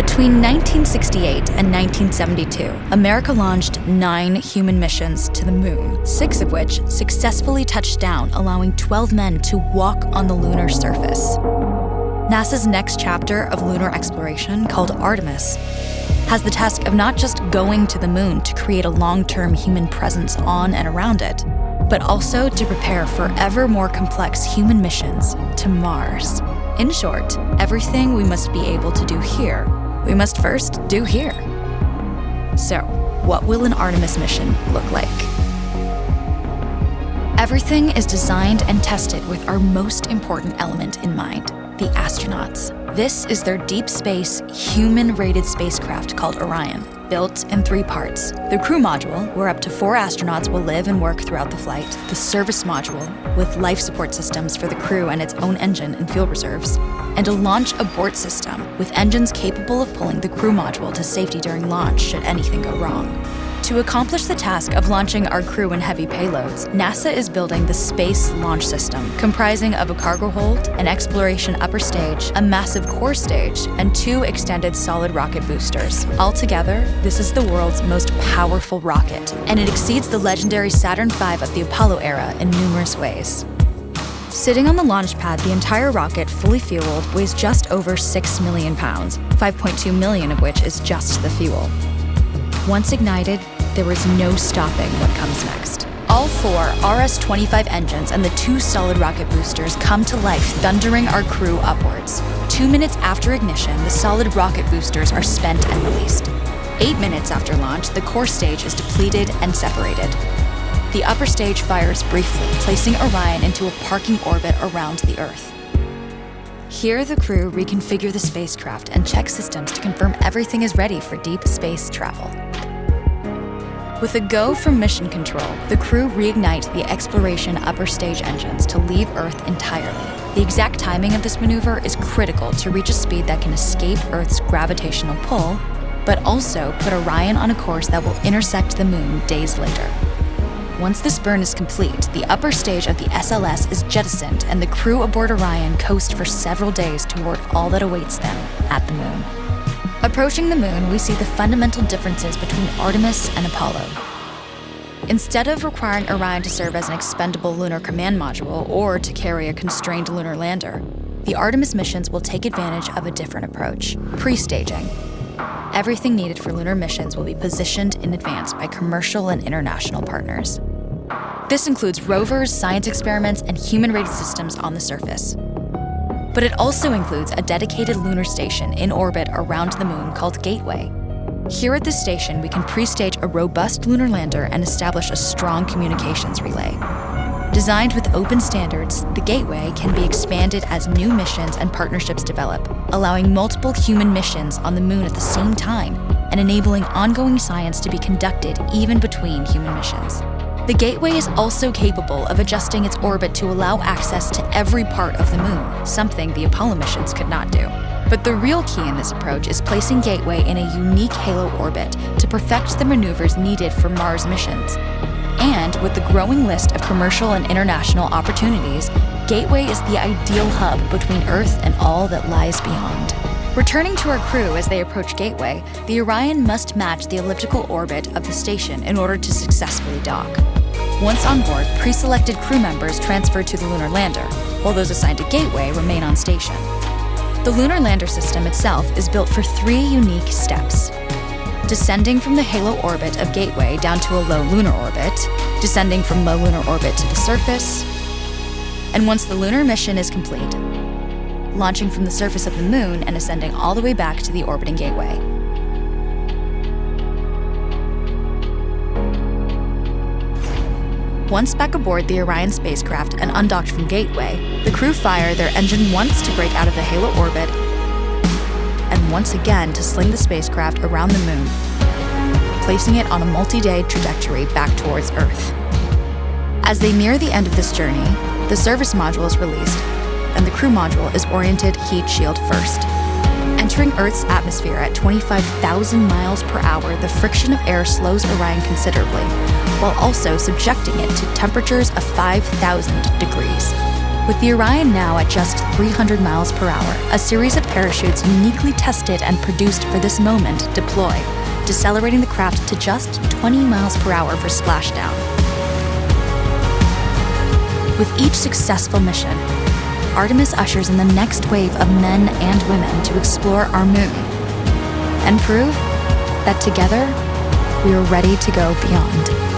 Between 1968 and 1972, America launched 9 human missions to the moon, 6 of which successfully touched down, allowing 12 men to walk on the lunar surface. NASA's next chapter of lunar exploration, called Artemis, has the task of not just going to the moon to create a long-term human presence on and around it, but also to prepare for ever more complex human missions to Mars. In short, everything we must be able to do here, we must first do here. So, what will an Artemis mission look like? Everything is designed and tested with our most important element in mind, the astronauts. This is their deep space, human-rated spacecraft called Orion, built in 3 parts. The crew module, where up to 4 astronauts will live and work throughout the flight. The service module, with life support systems for the crew and its own engine and fuel reserves. And a launch abort system, with engines capable of pulling the crew module to safety during launch should anything go wrong. To accomplish the task of launching our crew and heavy payloads, NASA is building the Space Launch System, comprising of a cargo hold, an exploration upper stage, a massive core stage, and 2 extended solid rocket boosters. Altogether, this is the world's most powerful rocket, and it exceeds the legendary Saturn V of the Apollo era in numerous ways. Sitting on the launch pad, the entire rocket, fully fueled, weighs just over 6 million pounds, 5.2 million of which is just the fuel. Once ignited, there is no stopping what comes next. All 4 RS-25 engines and the 2 solid rocket boosters come to life, thundering our crew upwards. 2 minutes after ignition, the solid rocket boosters are spent and released. 8 minutes after launch, the core stage is depleted and separated. The upper stage fires briefly, placing Orion into a parking orbit around the Earth. Here, the crew reconfigure the spacecraft and check systems to confirm everything is ready for deep space travel. With a go from mission control, the crew reignite the exploration upper stage engines to leave Earth entirely. The exact timing of this maneuver is critical to reach a speed that can escape Earth's gravitational pull, but also put Orion on a course that will intersect the moon days later. Once this burn is complete, the upper stage of the SLS is jettisoned and the crew aboard Orion coast for several days toward all that awaits them at the moon. Approaching the moon, we see the fundamental differences between Artemis and Apollo. Instead of requiring Orion to serve as an expendable lunar command module or to carry a constrained lunar lander, the Artemis missions will take advantage of a different approach: pre-staging. Everything needed for lunar missions will be positioned in advance by commercial and international partners. This includes rovers, science experiments, and human-rated systems on the surface. But it also includes a dedicated lunar station in orbit around the moon called Gateway. Here at this station, we can pre-stage a robust lunar lander and establish a strong communications relay. Designed with open standards, the Gateway can be expanded as new missions and partnerships develop, allowing multiple human missions on the moon at the same time and enabling ongoing science to be conducted even between human missions. The Gateway is also capable of adjusting its orbit to allow access to every part of the moon, something the Apollo missions could not do. But the real key in this approach is placing Gateway in a unique halo orbit to perfect the maneuvers needed for Mars missions. And with the growing list of commercial and international opportunities, Gateway is the ideal hub between Earth and all that lies beyond. Returning to our crew as they approach Gateway, the Orion must match the elliptical orbit of the station in order to successfully dock. Once on board, pre-selected crew members transfer to the lunar lander, while those assigned to Gateway remain on station. The lunar lander system itself is built for 3 unique steps: descending from the halo orbit of Gateway down to a low lunar orbit, descending from low lunar orbit to the surface, and once the lunar mission is complete, launching from the surface of the moon and ascending all the way back to the orbiting Gateway. Once back aboard the Orion spacecraft and undocked from Gateway, the crew fire their engine once to break out of the halo orbit and once again to sling the spacecraft around the moon, placing it on a multi-day trajectory back towards Earth. As they near the end of this journey, the service module is released, and the crew module is oriented heat shield first. Entering Earth's atmosphere at 25,000 miles per hour, the friction of air slows Orion considerably, while also subjecting it to temperatures of 5,000 degrees. With the Orion now at just 300 miles per hour, a series of parachutes uniquely tested and produced for this moment deploy, decelerating the craft to just 20 miles per hour for splashdown. With each successful mission, Artemis ushers in the next wave of men and women to explore our moon and prove that together we are ready to go beyond.